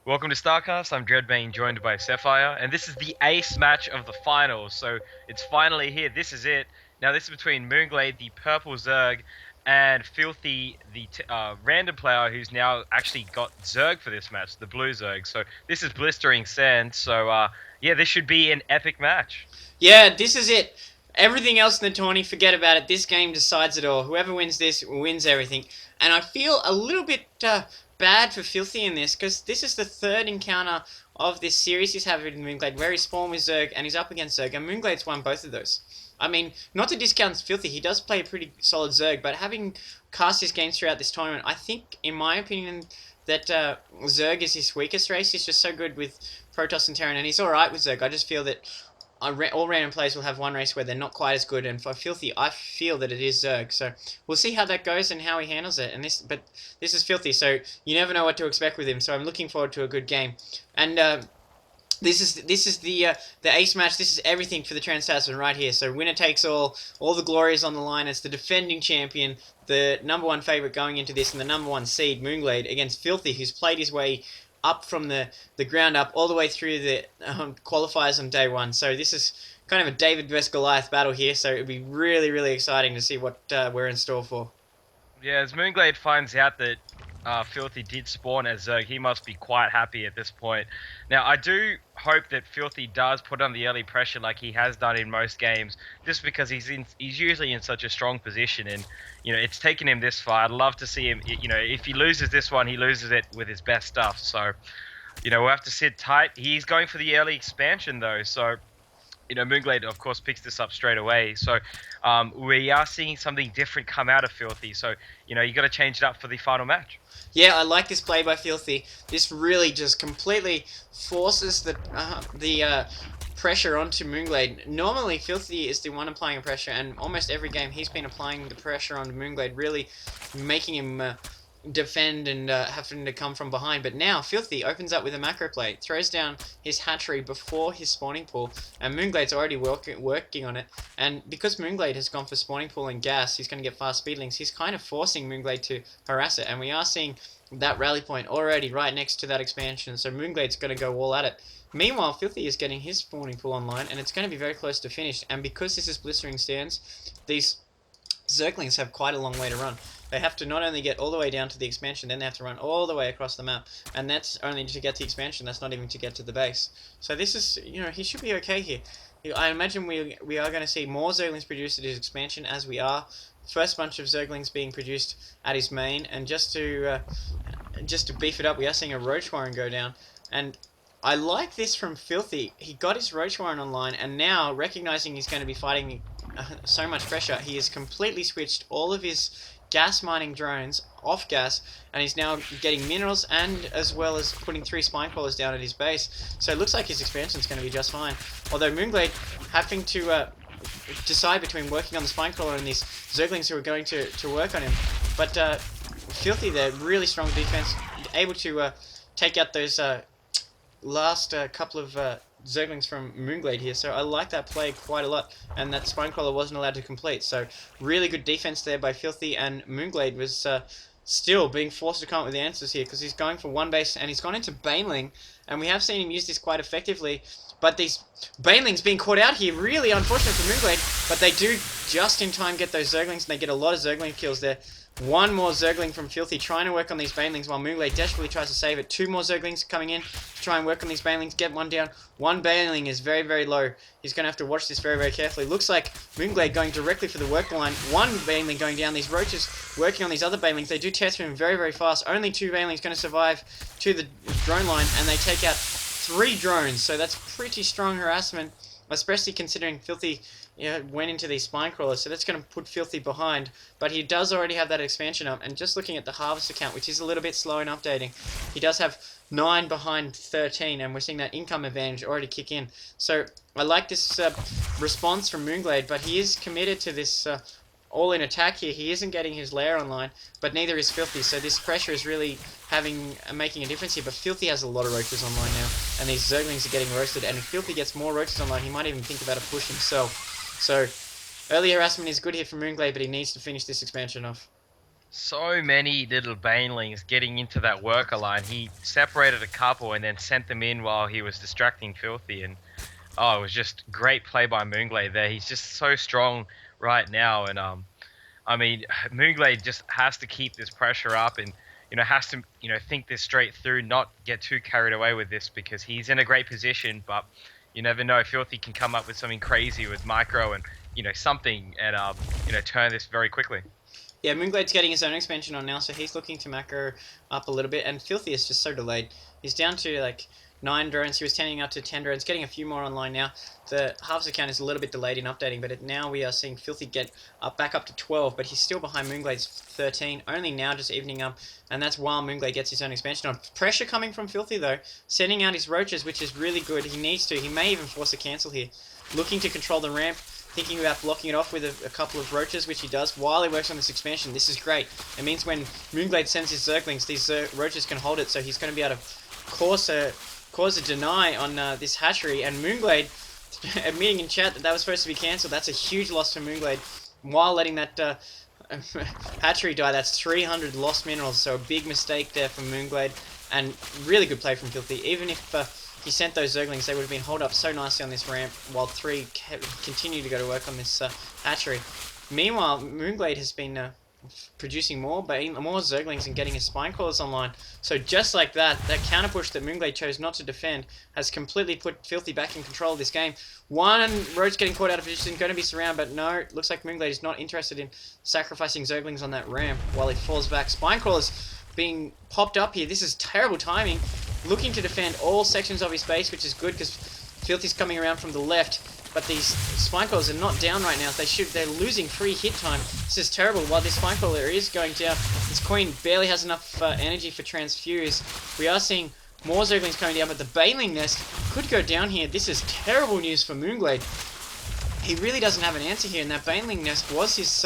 Welcome to Starcraft. I'm Dreadbane, joined by Sapphire, and this is the ace match of the finals. So it's finally here. This is it. Now this is between mOOnGLaDe, the purple Zerg, and Filthy, the random player who's now actually got Zerg for this match, the blue Zerg. So this is blistering sand. So yeah, this should be an epic match. Yeah, this is it. Everything else in the tourney, forget about it. This game decides it all. Whoever wins this wins everything. And I feel a little bit bad for Filthy in this, because this is the third encounter of this series he's having with mOOnGLaDe, where he spawned with Zerg and he's up against Zerg, and mOOnGLaDe's won both of those. I mean, not to discount Filthy, he does play a pretty solid Zerg, but having cast his games throughout this tournament, I think, in my opinion, that Zerg is his weakest race. He's just so good with Protoss and Terran, and he's alright with Zerg. I just feel that all random players will have one race where they're not quite as good, and for Filthy, I feel that it is Zerg. So we'll see how that goes and how he handles it. But this is Filthy, so you never know what to expect with him. So I'm looking forward to a good game. And this is the ace match. This is everything for the Tasman right here. So winner takes all the glory is on the line as the defending champion, the #1 favorite going into this, and the #1 seed mOOnGLaDe against Filthy, who's played his way up from the ground up all the way through the qualifiers on day one. So this is kind of a David vs Goliath battle here. So it'll be really exciting to see what we're in store for. Yeah, as mOOnGLaDe finds out that Filthy did spawn as Zerg, he must be quite happy at this point. Now, I do hope that Filthy does put on the early pressure like he has done in most games, just because he's usually in such a strong position, and it's taken him this far. I'd love to see him. If he loses this one, he loses it with his best stuff. So, we'll have to sit tight. He's going for the early expansion though, so mOOnGLaDe, of course, picks this up straight away. So we are seeing something different come out of Filthy. So, you got to change it up for the final match. Yeah, I like this play by Filthy. This really just completely forces the pressure onto mOOnGLaDe. Normally, Filthy is the one applying pressure, and almost every game he's been applying the pressure on mOOnGLaDe, really making him defend and having to come from behind. But now Filthy opens up with a macro play, throws down his hatchery before his spawning pool, and mOOnGLaDe's already working on it. And because mOOnGLaDe has gone for spawning pool and gas, he's going to get fast speedlings. He's kind of forcing mOOnGLaDe to harass it, and we are seeing that rally point already right next to that expansion. So mOOnGLaDe's going to go all at it. Meanwhile, Filthy is getting his spawning pool online, and it's going to be very close to finish. And because this is blistering stands, these Zerglings have quite a long way to run. They have to not only get all the way down to the expansion, then they have to run all the way across the map. And that's only to get to the expansion, that's not even to get to the base. So this is, he should be okay here. I imagine we are going to see more Zerglings produced at his expansion, as we are. First bunch of Zerglings being produced at his main, and just to beef it up, we are seeing a Roach Warren go down. And I like this from Filthy. He got his Roach Warren online, and now, recognizing he's going to be fighting so much pressure, he has completely switched all of his gas mining drones off gas, and he's now getting minerals, and as well as putting 3 spine crawlers down at his base. So it looks like his expansion is going to be just fine. Although mOOnGLaDe having to decide between working on the spine crawler and these Zerglings who are going to work on him. But Filthy there, really strong defense, able to take out those last couple of Zerglings from mOOnGLaDe here, so I like that play quite a lot, and that Spinecrawler wasn't allowed to complete, so really good defense there by Filthy, and mOOnGLaDe was still being forced to come up with the answers here, because he's going for one base, and he's gone into Baneling, and we have seen him use this quite effectively, but these Banelings being caught out here, really unfortunate for mOOnGLaDe, but they do just in time get those Zerglings, and they get a lot of Zergling kills there. One more Zergling from Filthy trying to work on these Banelings while mOOnGLaDe desperately tries to save it. 2 more Zerglings coming in to try and work on these Banelings. Get one down. One Baneling is very low. He's going to have to watch this very carefully. Looks like mOOnGLaDe going directly for the work line. One Baneling going down. These Roaches working on these other Banelings. They do tear through him very fast. Only 2 Banelings going to survive to the drone line, and they take out 3 drones. So that's pretty strong harassment, especially considering Filthy went into these spine crawlers, so that's going to put Filthy behind, but he does already have that expansion up, and just looking at the harvest account, which is a little bit slow in updating, he does have 9 behind 13, and we're seeing that income advantage already kick in. So I like this response from mOOnGLaDe, but he is committed to this all-in attack here. He isn't getting his lair online, but neither is Filthy, so this pressure is really making a difference here. But Filthy has a lot of roaches online now, and these Zerglings are getting roasted, and if Filthy gets more roaches online, he might even think about a push himself. So early harassment is good here from mOOnGLaDe, but he needs to finish this expansion off. So many little banelings getting into that worker line. He separated a couple and then sent them in while he was distracting Filthy, and oh, it was just great play by mOOnGLaDe there. He's just so strong right now, and I mean, mOOnGLaDe just has to keep this pressure up, and has to think this straight through, not get too carried away with this, because he's in a great position, but you never know. Filthy can come up with something crazy with micro and something, and turn this very quickly. Yeah, mOOnGLaDe's getting his own expansion on now, so he's looking to macro up a little bit, and Filthy is just so delayed. He's down to like 9 drones. He was tending up to 10 drones, getting a few more online now. The halves account is a little bit delayed in updating, but now we are seeing Filthy get back up to 12, but he's still behind mOOnGLaDe's 13, only now just evening up, and that's while mOOnGLaDe gets his own expansion on. Pressure coming from Filthy though, sending out his roaches, which is really good. He needs to. He may even force a cancel here. Looking to control the ramp, thinking about blocking it off with a couple of roaches, which he does while he works on this expansion. This is great. It means when mOOnGLaDe sends his Zerglings, these roaches can hold it, so he's going to be able to cause a deny on this hatchery, and mOOnGLaDe admitting in chat that was supposed to be cancelled. That's a huge loss for mOOnGLaDe while letting that hatchery die. That's 300 lost minerals, so a big mistake there from mOOnGLaDe, and really good play from Filthy. Even if he sent those Zerglings, they would have been holed up so nicely on this ramp, while 3 continue to go to work on this hatchery. Meanwhile, mOOnGLaDe has been producing more Zerglings and getting his spine crawlers online. So just like that counter push that mOOnGLaDe chose not to defend has completely put Filthy back in control of this game. One roach getting caught out of position, going to be surrounded, but no, looks like mOOnGLaDe is not interested in sacrificing Zerglings on that ramp while he falls back. Spine crawlers being popped up here. This is terrible timing. Looking to defend all sections of his base, which is good because Filthy's coming around from the left. But these spine crawlers are not down right now. They're losing free hit time. This is terrible. While this spine crawler is going down, this queen barely has enough energy for transfuse. We are seeing more Zerglings coming down, but the Baneling Nest could go down here. This is terrible news for mOOnGLaDe. He really doesn't have an answer here, and that Baneling Nest was his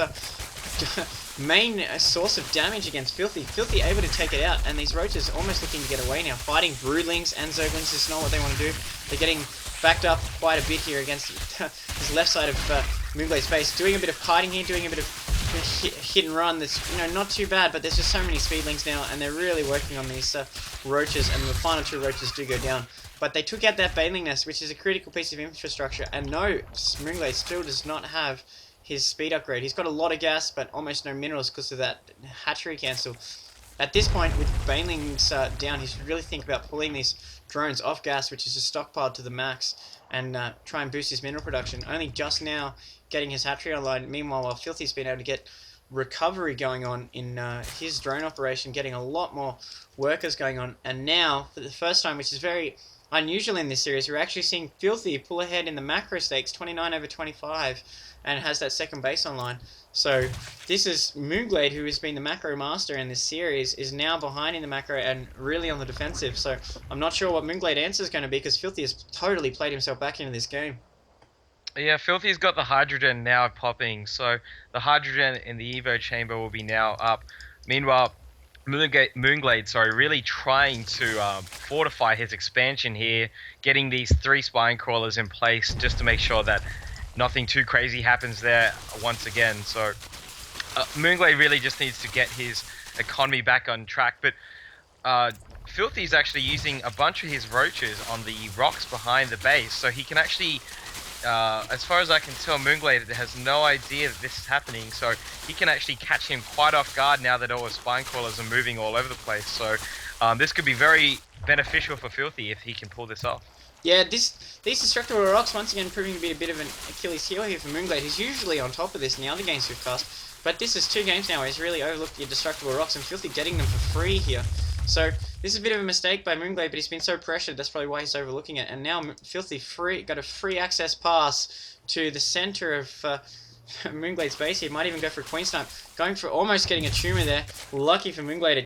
main source of damage against Filthy. Filthy able to take it out, and these roaches almost looking to get away now. Fighting Broodlings and Zerglings is not what they want to do. They're getting backed up quite a bit here against his left side of mOOnGLaDe's base. Doing a bit of kiting here, doing a bit of hit and run. That's not too bad, but there's just so many speedlings now, and they're really working on these roaches, and the final 2 roaches do go down. But they took out that Baneling Nest, which is a critical piece of infrastructure, and no, mOOnGLaDe still does not have his speed upgrade. He's got a lot of gas, but almost no minerals because of that hatchery cancel. At this point, with Banelings down, he should really think about pulling these drones off gas, which is just stockpiled to the max, and try and boost his mineral production. Only just now getting his hatchery online. Meanwhile, while Filthy's been able to get recovery going on in his drone operation, getting a lot more workers going on. And now, for the first time, which is very unusual in this series, we're actually seeing Filthy pull ahead in the macro stakes, 29/25, and has that second base online. So this is mOOnGLaDe, who has been the macro master in this series, is now behind in the macro and really on the defensive. So I'm not sure what mOOnGLaDe answer is going to be, because Filthy has totally played himself back into this game. Yeah, Filthy's got the hydrogen now popping, so the hydrogen in the Evo chamber will be now up. Meanwhile, mOOnGLaDe, really trying to fortify his expansion here, getting these 3 spine crawlers in place just to make sure that nothing too crazy happens there once again. So mOOnGLaDe really just needs to get his economy back on track. But Filthy's actually using a bunch of his roaches on the rocks behind the base, so he can actually, as far as I can tell, mOOnGLaDe has no idea that this is happening, so he can actually catch him quite off guard now that all his spine crawlers are moving all over the place. So this could be very beneficial for Filthy if he can pull this off. Yeah, these destructible rocks once again proving to be a bit of an Achilles heel here for mOOnGLaDe. He's usually on top of this in the other games we've cast, but this is 2 games now where he's really overlooked the destructible rocks, and Filthy getting them for free here. So this is a bit of a mistake by mOOnGLaDe, but he's been so pressured, that's probably why he's overlooking it. And now Filthy got a free access pass to the center of mOOnGLaDe's base. He might even go for a Queen Snipe, going for almost getting a tumor there. Lucky for mOOnGLaDe.